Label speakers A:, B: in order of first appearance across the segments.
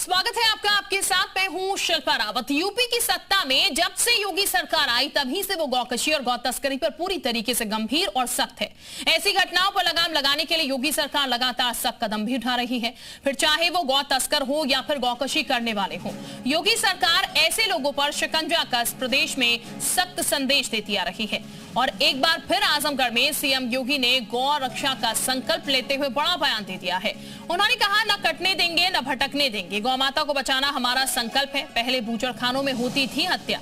A: स्वागत है आपका। आपके साथ मैं हूं शिल्पा रावत। यूपी की सत्ता में जब से योगी सरकार आई तभी से वो गौकशी और गौ तस्करी पर पूरी तरीके से गंभीर और सख्त है। ऐसी घटनाओं पर लगाम लगाने के लिए योगी सरकार लगातार सख्त कदम भी उठा रही है, फिर चाहे वो गौ तस्कर हो या फिर गौकशी करने वाले हो। योगी सरकार ऐसे लोगों पर शिकंजा कस प्रदेश में सख्त संदेश देती आ रही है। और एक बार फिर आजमगढ़ में सीएम योगी ने गौ रक्षा का संकल्प लेते हुए बड़ा बयान दे दिया है। उन्होंने कहा, न कटने देंगे न भटकने देंगे, गौ माता को बचाना हमारा संकल्प है। पहले बूचड़खानों में होती थी हत्या।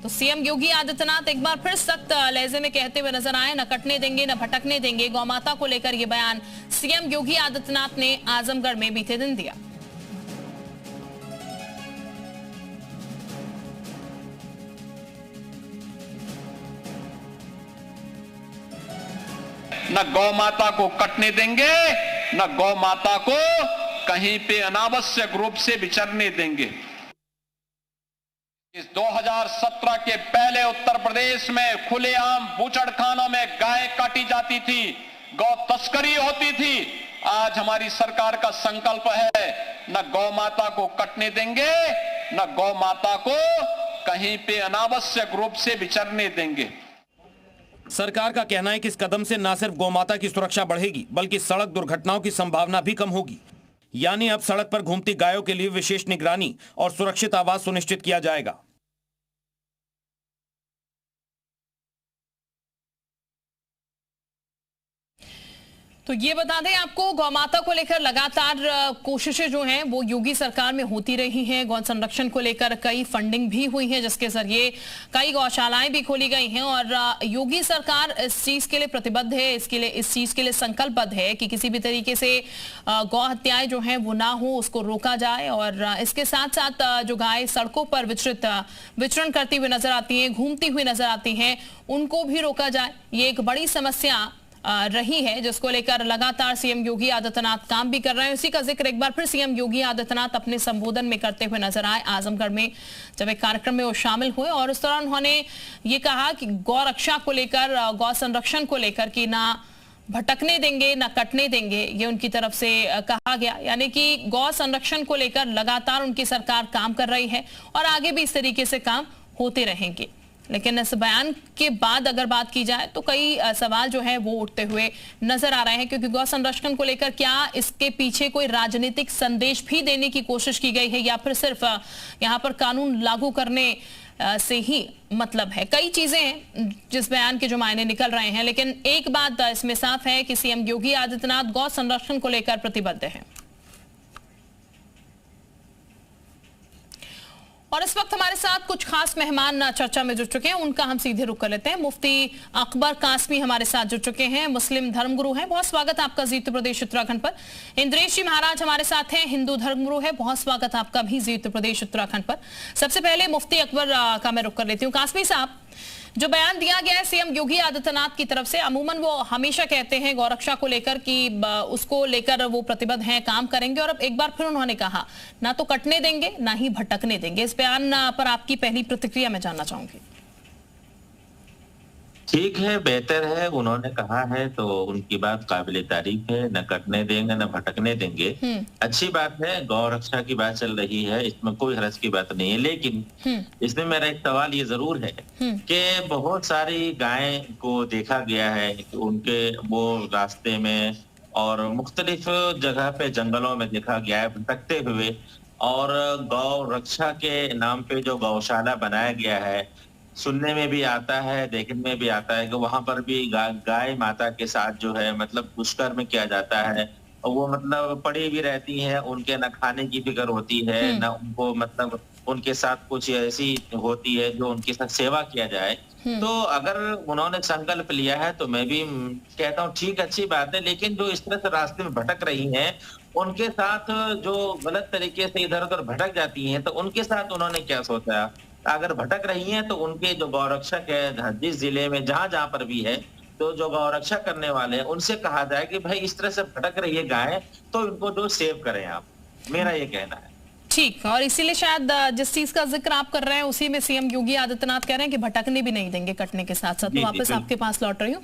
A: तो सीएम योगी आदित्यनाथ एक बार फिर सख्त लहजे में कहते हुए नजर आए, न कटने देंगे न भटकने देंगे। गौ माता को लेकर यह बयान सीएम योगी आदित्यनाथ ने आजमगढ़ में बीते दिन दिया।
B: न गौ माता को कटने देंगे, न गौ माता को कहीं पे अनावश्यक रूप से विचरने देंगे। इस 2017 के पहले उत्तर प्रदेश में खुलेआम बूचड़खानों में गाय काटी जाती थी, गौ तस्करी होती थी। आज हमारी सरकार का संकल्प है, न गौ माता को कटने देंगे, न गौ माता को कहीं पे अनावश्यक रूप से विचरने देंगे।
C: सरकार का कहना है कि इस कदम से न सिर्फ गौमाता की सुरक्षा बढ़ेगी बल्कि सड़क दुर्घटनाओं की संभावना भी कम होगी। यानी अब सड़क पर घूमती गायों के लिए विशेष निगरानी और सुरक्षित आवास सुनिश्चित किया जाएगा।
A: तो ये बता दें आपको, गौ माता को लेकर लगातार कोशिशें जो हैं वो योगी सरकार में होती रही हैं। गौ संरक्षण को लेकर कई फंडिंग भी हुई है, जिसके जरिए कई गौशालाएं भी खोली गई हैं। और योगी सरकार इस चीज के लिए प्रतिबद्ध है, इस चीज के लिए संकल्पबद्ध है कि किसी भी तरीके से गौ हत्याएं जो हैं वो ना हो, उसको रोका जाए। और इसके साथ साथ जो गाय सड़कों पर विचरण करती हुई नजर आती हैं, घूमती हुई नजर आती हैं, उनको भी रोका जाए। ये एक बड़ी समस्या रही है, जिसको लेकर लगातार सीएम योगी आदित्यनाथ काम भी कर रहे हैं। उसी का जिक्र एक बार फिर सीएम योगी आदित्यनाथ अपने संबोधन में करते हुए नजर आए आजमगढ़ में, जब एक कार्यक्रम में वो शामिल हुए। और उस दौरान उन्होंने ये कहा कि गौ रक्षा को लेकर, गौ संरक्षण को लेकर कि ना भटकने देंगे ना कटने देंगे, ये उनकी तरफ से कहा गया। यानी कि गौ संरक्षण को लेकर लगातार उनकी सरकार काम कर रही है और आगे भी इस तरीके से काम होते रहेंगे। लेकिन इस बयान के बाद अगर बात की जाए तो कई सवाल जो है वो उठते हुए नजर आ रहे हैं, क्योंकि गौ संरक्षण को लेकर क्या इसके पीछे कोई राजनीतिक संदेश भी देने की कोशिश की गई है या फिर सिर्फ यहां पर कानून लागू करने से ही मतलब है। कई चीजें हैं जिस बयान के जो मायने निकल रहे हैं, लेकिन एक बात इसमें साफ है कि सीएम योगी आदित्यनाथ गौ संरक्षण को लेकर प्रतिबद्ध है। और इस वक्त हमारे साथ कुछ खास मेहमान चर्चा में जुड़ चुके हैं, उनका हम सीधे रुख कर लेते हैं। मुफ्ती अकबर कासमी हमारे साथ जुड़ चुके हैं, मुस्लिम धर्मगुरु हैं, बहुत स्वागत है आपका जी उत्तर प्रदेश उत्तराखंड पर। इंद्रेश जी महाराज हमारे साथ हैं, हिंदू धर्मगुरु है, बहुत स्वागत आपका भी जी उत्तर प्रदेश उत्तराखंड पर। सबसे पहले मुफ्ती अकबर का मैं रुख कर लेती हूँ। कासमी साहब, जो बयान दिया गया है सीएम योगी आदित्यनाथ की तरफ से, अमूमन वो हमेशा कहते हैं गौरक्षा को लेकर कि उसको लेकर वो प्रतिबद्ध हैं, काम करेंगे। और अब एक बार फिर उन्होंने कहा, ना तो कटने देंगे ना ही भटकने देंगे। इस बयान पर आपकी पहली प्रतिक्रिया मैं जानना चाहूंगी।
D: ठीक है, बेहतर है, उन्होंने कहा है तो उनकी बात काबिले तारीफ है। न कटने देंगे न भटकने देंगे, अच्छी बात है। गौ रक्षा की बात चल रही है, इसमें कोई हरज की बात नहीं है। लेकिन इसमें मेरा एक सवाल ये जरूर है कि बहुत सारी गाय को देखा गया है कि उनके वो रास्ते में और मुख्तलिफ जगह पे जंगलों में देखा गया है भटकते हुए। और गौ रक्षा के नाम पे जो गौशाला बनाया गया है, सुनने में भी आता है, देखने में भी आता है कि वहां पर भी गाय माता के साथ जो है मतलब दुष्कर्म किया जाता है। और वो मतलब पड़ी भी रहती हैं, उनके न खाने की फिक्र होती है, न उनको मतलब उनके साथ कुछ ऐसी होती है जो उनके साथ सेवा किया जाए। तो अगर उन्होंने संकल्प लिया है तो मैं भी कहता हूँ ठीक, अच्छी बात है। लेकिन जो इस तरह से रास्ते में भटक रही हैं, उनके साथ जो गलत तरीके से इधर उधर भटक जाती हैं, तो उनके साथ उन्होंने क्या सोचा? अगर भटक रही हैं तो उनके जो गौरक्षक है जिस जिले में जहां पर भी है, तो जो गौरक्षा करने वाले हैं उनसे कहा जाए कि भाई इस तरह से भटक रही है गाय, तो इनको जो सेव करें आप। मेरा ये कहना है।
A: ठीक, और इसीलिए शायद जिस चीज का जिक्र आप कर रहे हैं उसी में सीएम योगी आदित्यनाथ कह रहे हैं कि भटकने भी नहीं देंगे कटने के साथ साथ। तो वापस आपके पास लौट रही हूँ,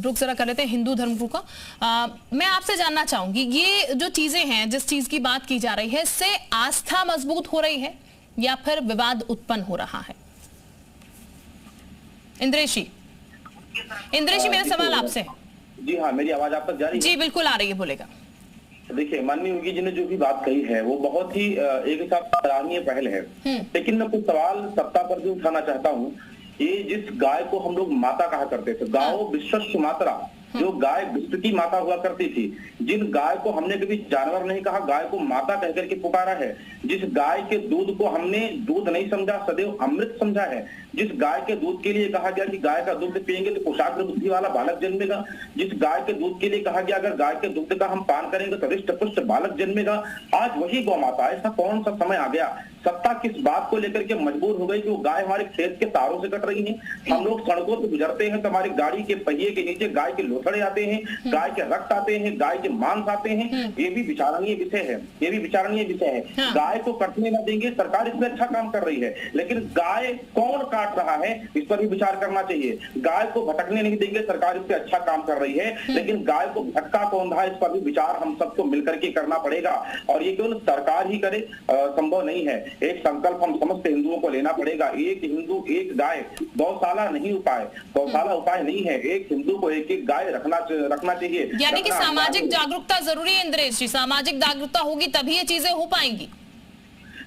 A: रुक जरा कर लेते हैं हिंदू धर्म गुरु का। मैं आपसे जानना चाहूंगी, ये जो चीजें हैं, जिस चीज की बात की जा रही है, इससे आस्था मजबूत हो रही है या फिर विवाद उत्पन्न हो रहा है? इंद्रेश जी, मेरा सवाल आपसे।
E: जी हाँ, मेरी आवाज आप तक जा रही है?
A: जी बिल्कुल आ रही है, बोलेगा।
E: देखिए, माननीय योगी जी ने जो भी बात कही है वो बहुत ही एक हिसाब से सराहनीय पहल है, लेकिन मैं कुछ सवाल सत्ता पर भी उठाना चाहता हूँ। ये जिस गाय को हम लोग माता कहा करते थे, गाओ विश्वस्य मातरा, जो गाय विश्व की माता हुआ करती थी, जिन गाय को हमने कभी जानवर नहीं कहा, गाय को माता कहकर के पुकारा है, जिस गाय के दूध को हमने दूध नहीं समझा, सदैव अमृत समझा है, जिस गाय के दूध के लिए कहा गया कि गाय का दूध पिएंगे तो कुशाग्र बुद्धि वाला बालक जन्मेगा, जिस गाय के दूध के लिए कहा गया अगर गाय के दूध का हम पान करेंगे तो हृष्ट पुष्ट बालक जन्मेगा, आज वही गौ माता। ऐसा कौन सा समय आ गया, सत्ता किस बात को लेकर के मजबूर हो गई कि वो गाय हमारे खेत के तारों से कट रही है? हम लोग सड़कों से गुजरते हैं तो हमारी गाड़ी के पहिए के नीचे गाय के लोथड़े आते हैं, गाय के रक्त आते हैं, गाय के मांस आते हैं। ये भी विचारणीय विषय है, ये भी विचारणीय विषय है। गाय को कटने न देंगे, सरकार इसमें अच्छा काम कर रही है, लेकिन गाय कौन काट रहा है इस पर भी विचार करना चाहिए। गाय को भटकने नहीं देंगे, सरकार इस पर अच्छा काम कर रही है, लेकिन गाय को भटका कौन रहा है इस पर भी विचार हम सबको मिलकर के करना पड़ेगा। और ये केवल सरकार ही करे संभव नहीं है, एक संकल्प हम समस्त हिंदुओं को लेना पड़ेगा। एक हिंदू एक गाय, गौशाला नहीं उपाय, गौशाला उपाय नहीं है, एक हिंदू को एक एक गाय रखना चाहिए।
A: यानी कि सामाजिक जागरूकता जरूरी है इंद्रेश जी, सामाजिक जागरूकता होगी तभी ये चीजें हो पाएंगी।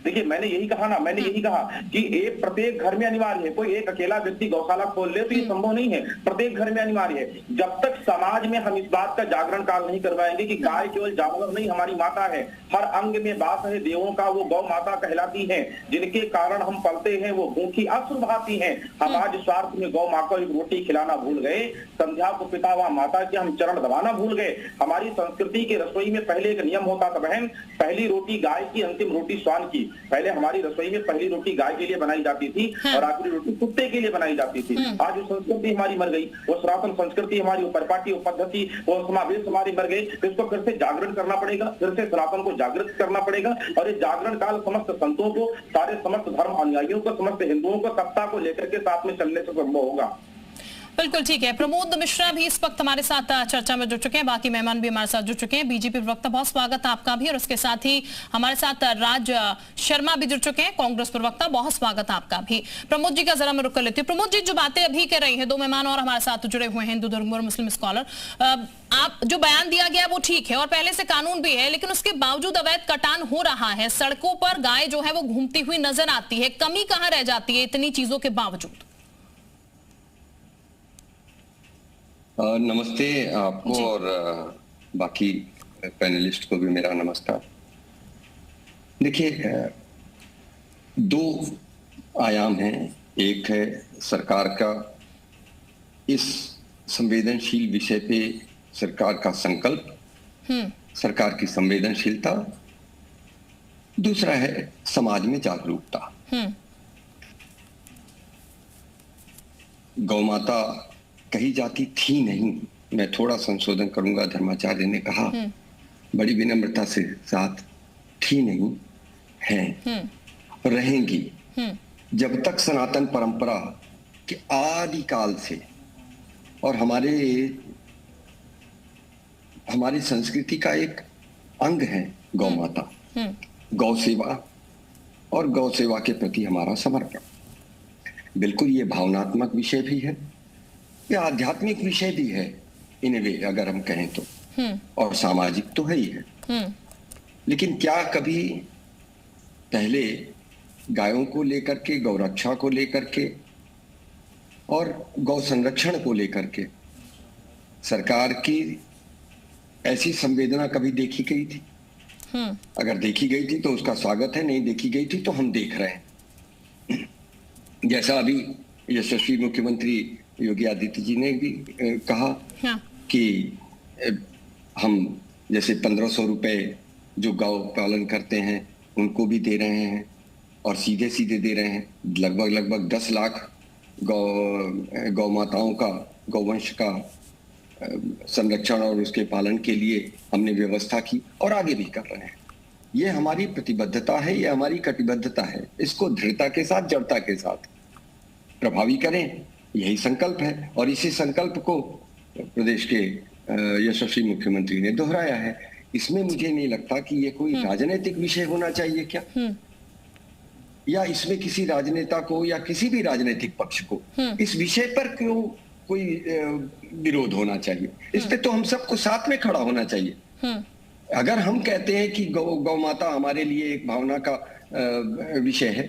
E: देखिए, मैंने यही कहा ना, मैंने यही कहा कि एक प्रत्येक घर में अनिवार्य है। कोई एक अकेला व्यक्ति गौशाला खोल ले तो ये संभव नहीं है, प्रत्येक घर में अनिवार्य है। जब तक समाज में हम इस बात का जागरण काल नहीं करवाएंगे कि गाय केवल जानवर नहीं हमारी माता है, हर अंग में वास है देवों का, वो गौ माता कहलाती है, जिनके कारण हम पलते हैं, वो भूखी अश्रु बहाती हैं। हम आज स्वार्थ में गौ माँ को एक रोटी खिलाना भूल गए, संध्या को पिता व माता के हम चरण दबाना भूल गए। हमारी संस्कृति की रसोई में पहले एक नियम होता था बहन, पहली रोटी गाय की, अंतिम रोटी श्वान की। पहले हमारी रसोई में पहली रोटी गाय के लिए बनाई जाती थी और आखिरी रोटी कुत्ते के लिए बनाई जाती थी। आज वो संस्कृति हमारी मर गई, वो सनातन संस्कृति हमारी, वो परिपाटी, वो पद्धति, वो समावेश हमारी मर गई। तो इसको फिर से जागरण करना पड़ेगा, फिर से सनातन को जागृत करना पड़ेगा। और ये जागरण काल समस्त संतों को, सारे समस्त धर्म अनुयायियों को, समस्त हिंदुओं को सत्ता को लेकर के साथ में चलने से संभव होगा।
A: बिल्कुल ठीक है। प्रमोद मिश्रा भी इस वक्त हमारे साथ चर्चा में जुड़ चुके हैं, बाकी मेहमान भी हमारे साथ जुड़ चुके हैं। बीजेपी प्रवक्ता, बहुत स्वागत आपका भी, और उसके साथ ही हमारे साथ राज शर्मा भी जुड़ चुके हैं, कांग्रेस प्रवक्ता, बहुत स्वागत आपका भी। प्रमोद जी का जरा मैं रुक कर लेती हूँ। प्रमोद जी, जो बातें अभी कर रही हैं, दो मेहमान और हमारे साथ जुड़े हुए हैं, हिंदू धर्म और मुस्लिम स्कॉलर, आप जो बयान दिया गया वो ठीक है और पहले से कानून भी है, लेकिन उसके बावजूद अवैध कटान हो रहा है, सड़कों पर गाय जो है वो घूमती हुई नजर आती है, कमी कहाँ रह जाती है इतनी चीजों के बावजूद?
F: नमस्ते आपको और बाकी पैनलिस्ट को भी मेरा नमस्कार। देखिए, दो आयाम हैं। एक है सरकार का इस संवेदनशील विषय पे सरकार का संकल्प, सरकार की संवेदनशीलता। दूसरा है समाज में जागरूकता। गौ माता कही जाती थी नहीं, मैं थोड़ा संशोधन करूंगा, धर्माचार्य ने कहा बड़ी विनम्रता से साथ, थी नहीं, हैं, रहेंगी। जब तक सनातन परंपरा के आदि काल से, और हमारी संस्कृति का एक अंग है गौ माता, गौ सेवा और गौ सेवा के प्रति हमारा समर्पण। बिल्कुल ये भावनात्मक विषय भी है, ये आध्यात्मिक विषय भी है इन वे, अगर हम कहें तो, और सामाजिक तो है ही है। लेकिन क्या कभी पहले गायों को लेकर के, गौ रक्षा को लेकर के और गौ संरक्षण को लेकर के सरकार की ऐसी संवेदना कभी देखी गई थी? अगर देखी गई थी तो उसका स्वागत है, नहीं देखी गई थी तो हम देख रहे हैं। जैसा अभी यशस्वी मुख्यमंत्री योगी आदित्य जी ने भी कहा कि हम जैसे 1500 रुपए जो गौ पालन करते हैं उनको भी दे रहे हैं, और सीधे सीधे दे रहे हैं। लगभग 10 लाख गौ माताओं का, गौवंश का संरक्षण और उसके पालन के लिए हमने व्यवस्था की, और आगे भी कर रहे हैं। ये हमारी प्रतिबद्धता है, ये हमारी कटिबद्धता है। इसको दृढ़ता के साथ, जड़ता के साथ प्रभावी करें, यही संकल्प है। और इसी संकल्प को प्रदेश के यशस्वी मुख्यमंत्री ने दोहराया है। इसमें मुझे नहीं लगता कि ये कोई राजनीतिक विषय होना चाहिए क्या, या इसमें किसी राजनेता को या किसी भी राजनीतिक पक्ष को इस विषय पर क्यों कोई विरोध होना चाहिए। इस पे तो हम सबको साथ में खड़ा होना चाहिए। अगर हम कहते हैं कि गौ माता हमारे लिए एक भावना का विषय है,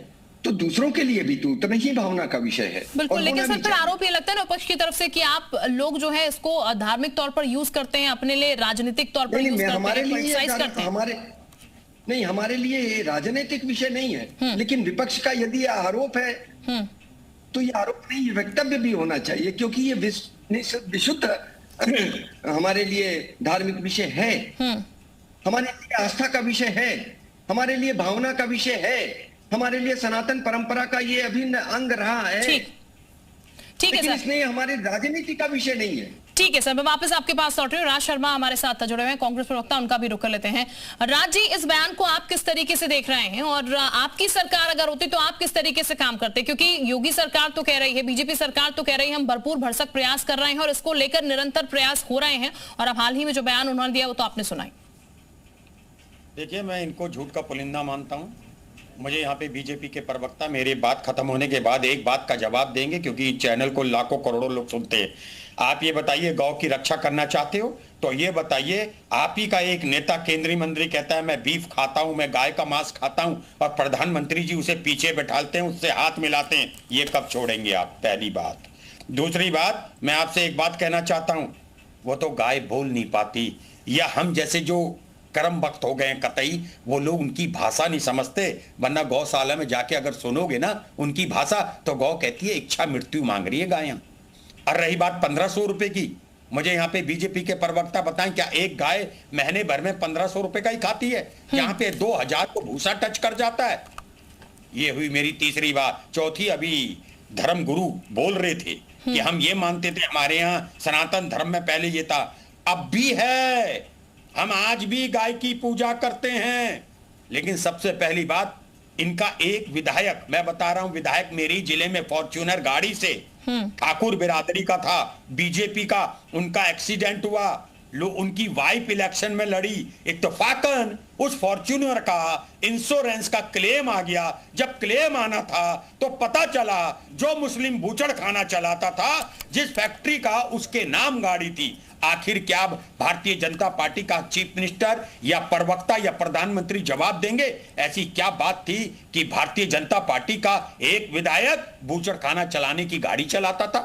F: तो दूसरों के लिए भी तो उतना ही भावना का विषय है।
A: बिल्कुल, लेकिन सर फिर आरोप ये लगता है ना विपक्ष की तरफ से कि आप लोग जो है इसको धार्मिक तौर पर यूज करते हैं, अपने लिए राजनीतिक तौर पर यूज करते हैं, क्रिटिसाइज करते हैं।
F: हमारे लिए ये राजनीतिक विषय नहीं है। लेकिन विपक्ष का यदि ये आरोप है तो ये आरोप नहीं, ये वक्तव्य भी होना चाहिए, क्योंकि ये विशुद्ध हमारे लिए धार्मिक विषय है, हमारे लिए आस्था का विषय है, हमारे लिए भावना का विषय है, हमारे लिए सनातन परंपरा का ये अभिन्न अंग रहा है।
A: ठीक है सर,
F: इसमें हमारे राजनीति का विषय नहीं है।
A: ठीक है सर, मैं वापस आपके पास लौट रही हूँ। राज शर्मा हमारे साथ जुड़े हुए हैं, कांग्रेस प्रवक्ता, उनका भी रुख कर लेते हैं। राज जी, इस बयान को आप किस तरीके से देख रहे हैं, और आपकी सरकार अगर होती तो आप किस तरीके से काम करते? क्योंकि योगी सरकार तो कह रही है, बीजेपी सरकार तो कह रही है हम भरपूर भरसक प्रयास कर रहे हैं और इसको लेकर निरंतर प्रयास हो रहे हैं, और अब हाल ही में जो बयान उन्होंने दिया वो तो आपने सुनाई।
G: देखिए, मैं इनको झूठ का पुलिंदा मानता हूँ। मुझे यहाँ पे बीजेपी के प्रवक्ता मेरी बात खत्म होने के बाद एक बात का जवाब देंगे, क्योंकि चैनल को लाखों करोड़ों लोग सुनते हैं। आप ये बताइए, गौ की रक्षा करना चाहते हो तो ये बताइए, आप ही का एक नेता केंद्रीय मंत्री कहता है मैं बीफ खाता हूं, मैं गाय का मांस खाता हूं, और प्रधानमंत्री जी उसे पीछे बैठाते हैं, उससे हाथ मिलाते हैं। ये कब छोड़ेंगे आप? पहली बात। दूसरी बात, मैं आपसे एक बात कहना चाहता हूं, वो तो गाय बोल नहीं पाती, या हम जैसे जो कर्म वक्त हो गए हैं कतई, वो लोग उनकी भाषा नहीं समझते। वरना गौशाला में जाके अगर सुनोगे ना उनकी भाषा, तो गौ कहती है इच्छा मृत्यु मांग रही है गायें। और रही बात 1500 रुपए की, मुझे यहाँ पे बीजेपी के प्रवक्ता बताएं, क्या एक गाय महीने भर में 1500 रुपए का ही खाती है? यहाँ पे 2000 को भूसा टच कर जाता है। ये हुई मेरी तीसरी बात। चौथी, अभी धर्म गुरु बोल रहे थे कि हम ये मानते थे, हमारे यहाँ सनातन धर्म में पहले ये था, अब भी है, हम आज भी गाय की पूजा करते हैं। लेकिन सबसे पहली बात, इनका एक विधायक, मैं बता रहा हूं, विधायक मेरी जिले में फॉर्च्यूनर गाड़ी से ठाकुर बिरादरी का था, बीजेपी का, उनका एक्सीडेंट हुआ, उनकी वाइफ इलेक्शन में लड़ी, इत्तेफाकन उस फॉर्च्यूनर का इंश्योरेंस का क्लेम आ गया। जब क्लेम आना था तो पता चला जो मुस्लिम बूचड़ खाना चलाता था, जिस फैक्ट्री का उसके नाम गाड़ी थी। आखिर क्या भारतीय जनता पार्टी का चीफ मिनिस्टर या प्रवक्ता या प्रधानमंत्री जवाब देंगे? ऐसी क्या बात थी कि भारतीय जनता पार्टी का एक विधायक बूचड़ खाना चलाने की गाड़ी चलाता था?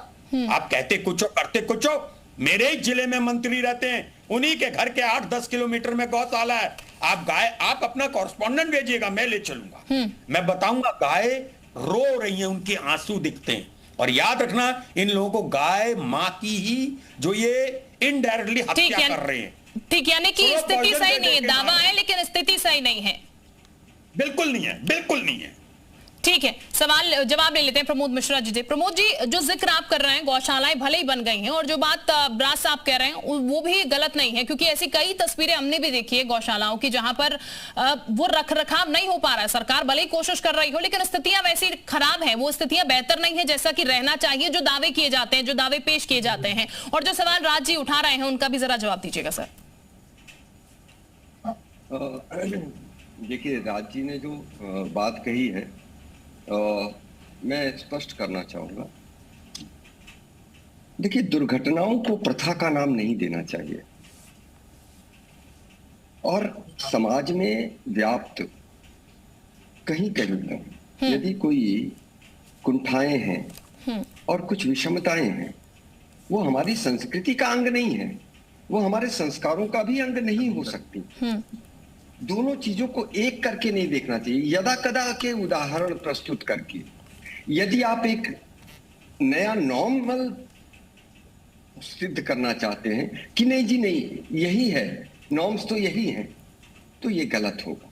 G: आप कहते कुछ हो, करते कुछ हो। मेरे ही जिले में मंत्री रहते हैं, उन्हीं के घर के 8-10 किलोमीटर में गौशाला है। आप अपना कॉरेस्पॉन्डेंट भेजिएगा, मैं ले चलूंगा, मैं बताऊंगा। गाय रो रही है, उनके आंसू दिखते हैं। और याद रखना, इन लोगों को गाय मां की ही जो ये इनडायरेक्टली हत्या कर रहे हैं।
A: ठीक, यानी कि स्थिति सही नहीं है, दावा है लेकिन स्थिति सही नहीं है।
G: बिल्कुल नहीं है, बिल्कुल नहीं है।
A: ठीक है, सवाल जवाब ले लेते हैं प्रमोद मिश्रा जी। प्रमोद जी, जो जिक्र आप कर रहे हैं, गौशालाएं भले ही बन गई हैं, और जो बात बराज साहब कह रहे हैं वो भी गलत नहीं है, क्योंकि ऐसी कई तस्वीरें हमने भी देखी है गौशालाओं की जहां पर वो रखरखाव नहीं हो पा रहा है। सरकार भले ही कोशिश कर रही हो, लेकिन स्थितियां वैसी खराब है, वो स्थितियां बेहतर नहीं है जैसा कि रहना चाहिए, जो दावे किए जाते हैं, जो दावे पेश किए जाते हैं। और जो सवाल राज जी उठा रहे हैं उनका भी जरा जवाब दीजिएगा सर।
F: देखिए, राज जी ने जो बात कही है, मैं स्पष्ट करना चाहूंगा। देखिए, दुर्घटनाओं को प्रथा का नाम नहीं देना चाहिए, और समाज में व्याप्त कहीं कहीं यदि कोई कुंठाएं हैं और कुछ विषमताएं हैं, वो हमारी संस्कृति का अंग नहीं है, वो हमारे संस्कारों का भी अंग नहीं हो सकती। दोनों चीजों को एक करके नहीं देखना चाहिए, यदा कदा के उदाहरण प्रस्तुत करके। यदि आप एक नया नॉर्मल सिद्ध करना चाहते हैं कि नहीं जी नहीं यही है, नॉर्म्स तो यही हैं, तो ये गलत होगा।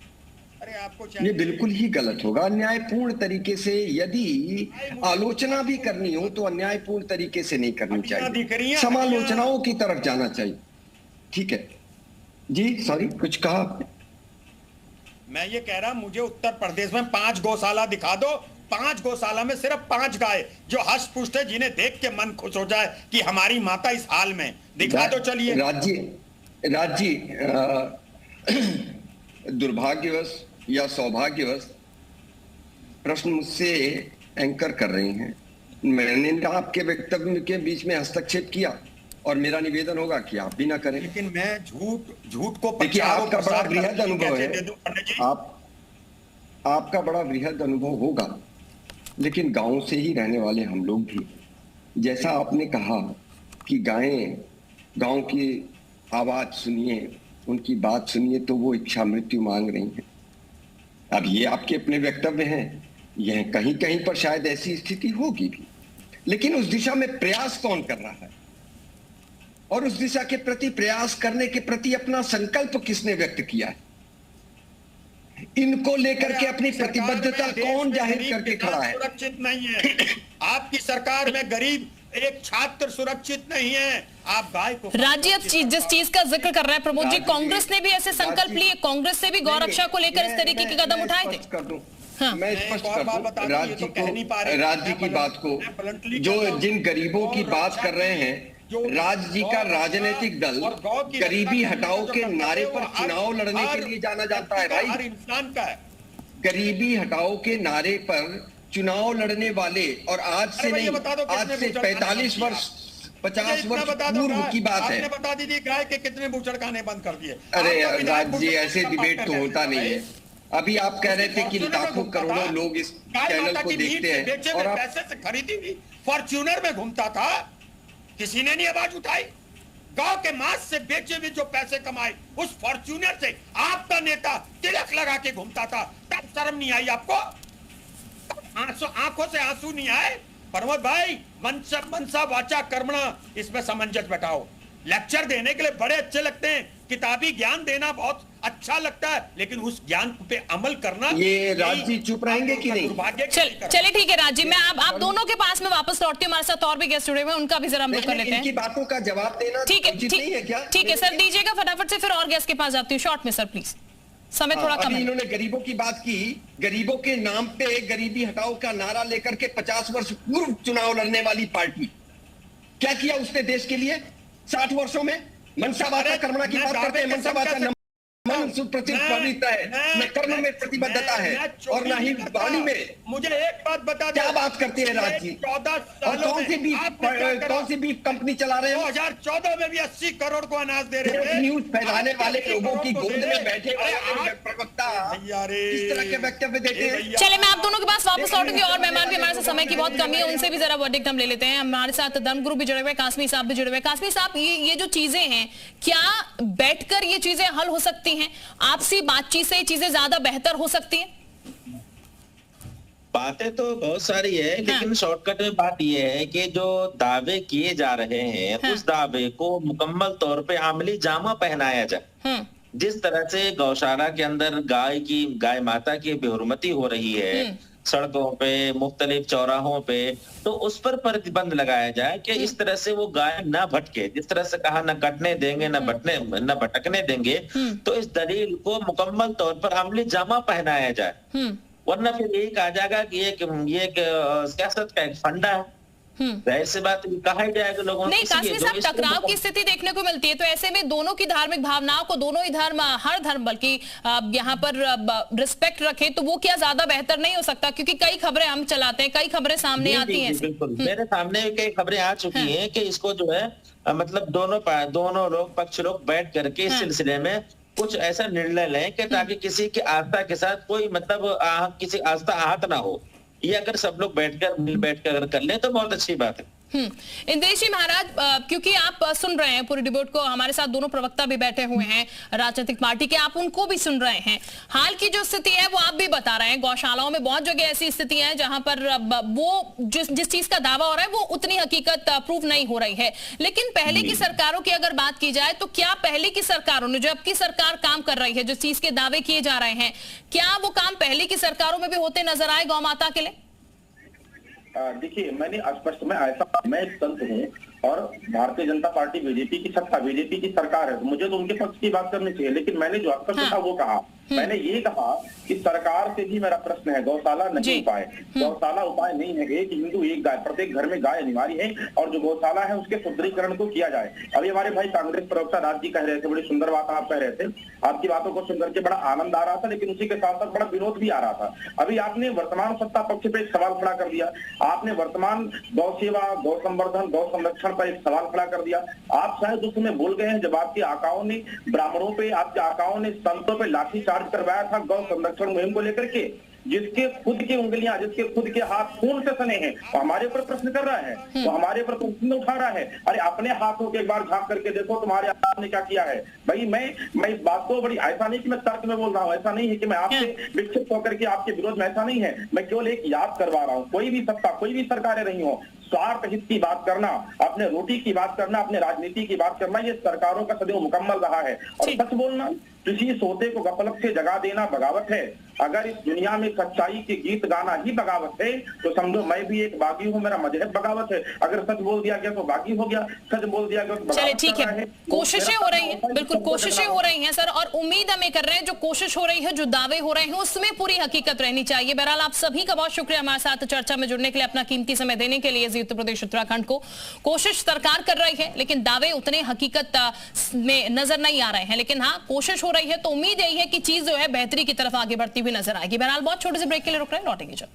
F: ये बिल्कुल ही गलत होगा। अन्यायपूर्ण तरीके से यदि आलोचना भी करनी हो तो अन्यायपूर्ण तरीके से नहीं करनी चाहिए, समालोचनाओं की तरफ जाना चाहिए। ठीक है जी, सॉरी, कुछ कहा आपने?
G: मैं ये कह रहा हूं, मुझे उत्तर प्रदेश में 5 गौशाला दिखा दो, 5 गौशाला में सिर्फ 5 गाय जो हष्ट पुष्ट है, जिन्हें देख के मन खुश हो जाए कि हमारी माता इस हाल में, दिखा दो। चलिए
F: राज्य दुर्भाग्यवश या सौभाग्यवश प्रश्न मुझसे एंकर कर रही हैं। मैंने आपके वक्तव्य के बीच में हस्तक्षेप किया और मेरा निवेदन होगा कि आप भी ना करें।
G: लेकिन मैं झूठ को
F: देखिए, आपका बड़ा बृहद अनुभव है, आपका बड़ा बृहद अनुभव होगा, लेकिन गांव से ही रहने वाले हम लोग भी, जैसा आपने कहा कि गायें गांव की आवाज सुनिए, उनकी बात सुनिए, तो वो इच्छा मृत्यु मांग रही हैं। अब ये आपके अपने वक्तव्य हैं, यह कहीं कहीं पर शायद ऐसी स्थिति होगी भी, लेकिन उस दिशा में प्रयास कौन कर रहा है और उस दिशा के प्रति प्रयास करने के प्रति अपना संकल्प किसने व्यक्त किया है? इनको लेकर के अपनी प्रतिबद्धता कौन जाहिर करके खड़ा है?
G: सुरक्षित नहीं है आपकी सरकार में, गरीब एक छात्र सुरक्षित नहीं है। आप गाय को
A: राज्य जिस चीज का जिक्र कर रहे हैं प्रमोद जी, कांग्रेस ने भी ऐसे संकल्प लिए, कांग्रेस से भी गौरक्षा को लेकर इस तरीके के कदम उठाए थे।
F: हाँ। मैं स्पष्ट कर दूं राज्य की बात को, जो जिन गरीबों की बात कर रहे हैं, राज्य जी का राजनीतिक दल गरीबी हटाओ के नारे पर चुनाव लड़ने के लिए जाना जाता है भाई।
G: इंसान का है
F: गरीबी हटाओ के नारे पर चुनाव लड़ने वाले, और आज से नहीं, आज से 45 वर्ष 50 वर्ष पूर्व की बात है।
G: बता दीजिए गाय के कितने बूचड़ खाने बंद कर दिए।
F: अरे राज्य जी, ऐसे डिबेट तो होता नहीं है। अभी आप कह रहे थे कि लाखों करोड़ों लोग इस चैनल को देखते हैं और आप
G: पैसे से खरीदी हुई फॉर्च्यूनर में घूमता था, किसी ने नहीं आवाज उठाई। गांव के मांस से बेचे हुए जो पैसे कमाए, उस फॉर्च्यूनर से आपका नेता तिलक लगा के घूमता था, तब शर्म नहीं आई आपको? आंखों से आंसू नहीं आए? प्रमोद भाई, मनसा वाचा कर्मणा, इसमें सामंजस्य बैठाओ। लेक्चर देने के लिए बड़े अच्छे लगते हैं, किताबी ज्ञान देना बहुत अच्छा लगता है, लेकिन उस ज्ञान पे अमल करना,
F: ये राज्य चुप रहेंगे कि नहीं?
A: चलिए ठीक है राज्य, मैं आप दोनों के पास में वापस लौटती हूँ। हमारे साथ और भी गेस्ट जुड़े हुए हैं, उनका भी जरा हम लोग कर लेते हैं।
F: इनकी बातों का जवाब देना
A: ठीक है सर, दीजिएगा फटाफट से, फिर और गेस्ट के पास जाती हूँ शॉर्ट में सर प्लीज, समय थोड़ा कम है।
F: इन्होंने गरीबों की बात की, गरीबों के नाम पे गरीबी हटाओ का नारा लेकर के 50 वर्ष पूर्व चुनाव लड़ने वाली पार्टी क्या किया उसने देश के लिए 60 वर्षों में? मनसा वाचा कर्मणा की बात करते हैं। मनसा वाचा मन प्रतिबद्धता है, न कर्म में प्रतिबद्धता है और न ही वाणी में।
G: मुझे एक बात बता दो,
F: क्या बात करते हैं राज्य?
G: 14
F: और कौन सी बीफ कंपनी चला रहे हो?
G: 2014 में भी 80 करोड़ को अनाज दे रहे थे।
F: न्यूज फैलाने वाले लोगों की गोद में बैठे वाले प्रवक्ता इस तरह के वक्तव्य देते हैं।
A: चले, मैं आप दोनों के पास वापस लौटूंगी और मेहमान भी हमारे साथ समय की बहुत कमी है, उनसे भी जरा वर्डिक्ट हम ले लेते हैं। हमारे साथ धर्मगुरु भी जुड़े हुए, कासमी साहब भी जुड़े हुए। कासमी साहब, ये जो चीजें हैं, क्या बैठकर ये चीजें हल हो सकती हैं? आपसी बातचीत से ये चीजें ज्यादा बेहतर हो सकती हैं?
D: बातें तो बहुत सारी है, लेकिन शॉर्टकट में बात यह है कि जो दावे किए जा रहे हैं, उस दावे को मुकम्मल तौर पे अमली जामा पहनाया जाए। जिस तरह से गौशाला के अंदर गाय माता की बेहुरमती हो रही है सड़कों पे, मुख्तलिफ चौराहों पे, तो उस पर प्रतिबंध लगाया जाए कि इस तरह से वो गाय ना भटके। जिस तरह से कहा, न कटने देंगे, न भटकने देंगे, तो इस दलील को मुकम्मल तौर पर अमली जामा पहनाया जाए, वरना फिर यही कहा जाएगा कि ये सियासत का एक फंडा है। ऐसे बात कहा ही जाएगा लोगों
A: नहीं। कासमी साहब, टकराव की स्थिति देखने को मिलती है, तो ऐसे में दोनों की धार्मिक भावनाओं को, दोनों ही धर्म, हर धर्म बल्कि यहाँ पर रिस्पेक्ट रखे, तो वो क्या ज्यादा बेहतर नहीं हो सकता? क्योंकि कई खबरें हम चलाते हैं, कई खबरें सामने आती हैं।
D: बिल्कुल, मेरे सामने कई खबरें आ चुकी हैं कि इसको जो है मतलब दोनों लोग, पक्ष लोग बैठ करके इस सिलसिले में कुछ ऐसा निर्णय लें कि ताकि किसी की आस्था के साथ कोई मतलब किसी आस्था आहत ना हो। ये अगर सब लोग बैठकर अगर कर लें तो बहुत अच्छी बात है।
A: इंद्रेश जी महाराज, क्योंकि आप सुन रहे हैं पूरी डिबेट को, हमारे साथ दोनों प्रवक्ता भी बैठे हुए हैं राजनीतिक पार्टी के, आप उनको भी सुन रहे हैं। हाल की जो स्थिति है वो आप भी बता रहे हैं, गौशालाओं में बहुत जगह ऐसी स्थिति है जहां पर वो जिस चीज का दावा हो रहा है वो उतनी हकीकत प्रूव नहीं हो रही है। लेकिन पहले की सरकारों की अगर बात की जाए, तो क्या पहले की सरकारों ने, जो अब की सरकार काम कर रही है, जो चीज के दावे किए जा रहे हैं, क्या वो काम पहले की सरकारों में भी होते नजर आए गौ माता के लिए?
E: देखिए, मैंने स्पष्ट, मैं एक संत हूँ और भारतीय जनता पार्टी बीजेपी की सत्ता, बीजेपी की सरकार है, तो मुझे तो उनके पक्ष की बात करनी चाहिए। लेकिन मैंने जो स्पष्ट था वो कहा, मैंने ये कहा कि सरकार से भी मेरा प्रश्न है, गौशाला नहीं उपाय, गौशाला उपाय नहीं है। एक हिंदू एक गाय, प्रत्येक घर में गाय अनिवार्य है, और जो गौशाला है उसके सुदृढ़ीकरण को किया जाए। अभी हमारे भाई कांग्रेस प्रवक्ता राज जी कह रहे थे, बड़ी सुंदर बात आप कह रहे थे, आपकी बातों को सुनकर के बड़ा आनंद आ रहा था, लेकिन उसी के साथ साथ बड़ा विरोध भी आ रहा था। अभी आपने वर्तमान सत्ता पक्ष पे एक सवाल खड़ा कर दिया, आपने वर्तमान गौ सेवा, गौ संवर्धन, गौ संरक्षण पर एक सवाल खड़ा कर दिया। आप शायद उस समय भूल गए हैं जब आपके आकाओं ने ब्राह्मणों पे, आपके आकाओं ने संतों पे लाठीचार्ज करवाया था गौ संरक्षण मुहिम को लेकर के, जिसके खुद की उंगलियां, जिसके खुद के हाथ खून से सने हैं, तो हमारे ऊपर प्रश्न कर रहा है, तो हमारे ऊपर प्रश्न उठा रहा है। अरे अपने हाथों के एक बार झांक करके देखो तुम्हारे आपने क्या किया है। भाई मैं इस बात को बड़ी, ऐसा नहीं कि मैं तर्क में बोल रहा हूँ, ऐसा नहीं है कि मैं आपसे विक्षिप्त होकर के आपके विरोध में, ऐसा नहीं है, मैं केवल एक याद करवा रहा हूँ। कोई भी सत्ता, कोई भी सरकारें रही हो, स्वार्थ हित की बात करना, अपने रोटी की बात करना, अपने राजनीति की बात करना, ये सरकारों का सदैव मुकम्मल रहा है। और सच बोलना, किसी सोते को गफलत से जगा देना बगावत है। अगर इस दुनिया में सच्चाई के गीत गाना ही बगावत है, तो समझो मैं भी एक बागी हूँ, मेरा मजहब बगावत है। अगर सच बोल दिया गया तो बागी हो गया, सच बोल दिया गया तो
A: चलिए ठीक है, कोशिशें हो रही हैं, बिल्कुल कोशिशें हो रही हैं सर, और उम्मीद हमें कर रहे हैं जो कोशिश हो रही है, जो दावे हो रहे हैं, उसमें पूरी हकीकत रहनी चाहिए। बहरहाल आप सभी का बहुत शुक्रिया हमारे साथ चर्चा में जुड़ने के लिए, अपना कीमती समय देने के लिए। उत्तर प्रदेश उत्तराखंड को कोशिश सरकार कर रही है, लेकिन दावे उतने हकीकत में नजर नहीं आ रहे हैं। लेकिन हाँ, कोशिश हो रही है, तो उम्मीद यही है कि चीज जो है बेहतरी की तरफ आगे बढ़ती हुई नजर आएगी। बहरहाल बहुत छोटे से ब्रेक के लिए रुक रहे हैं, लौटेंगे जब।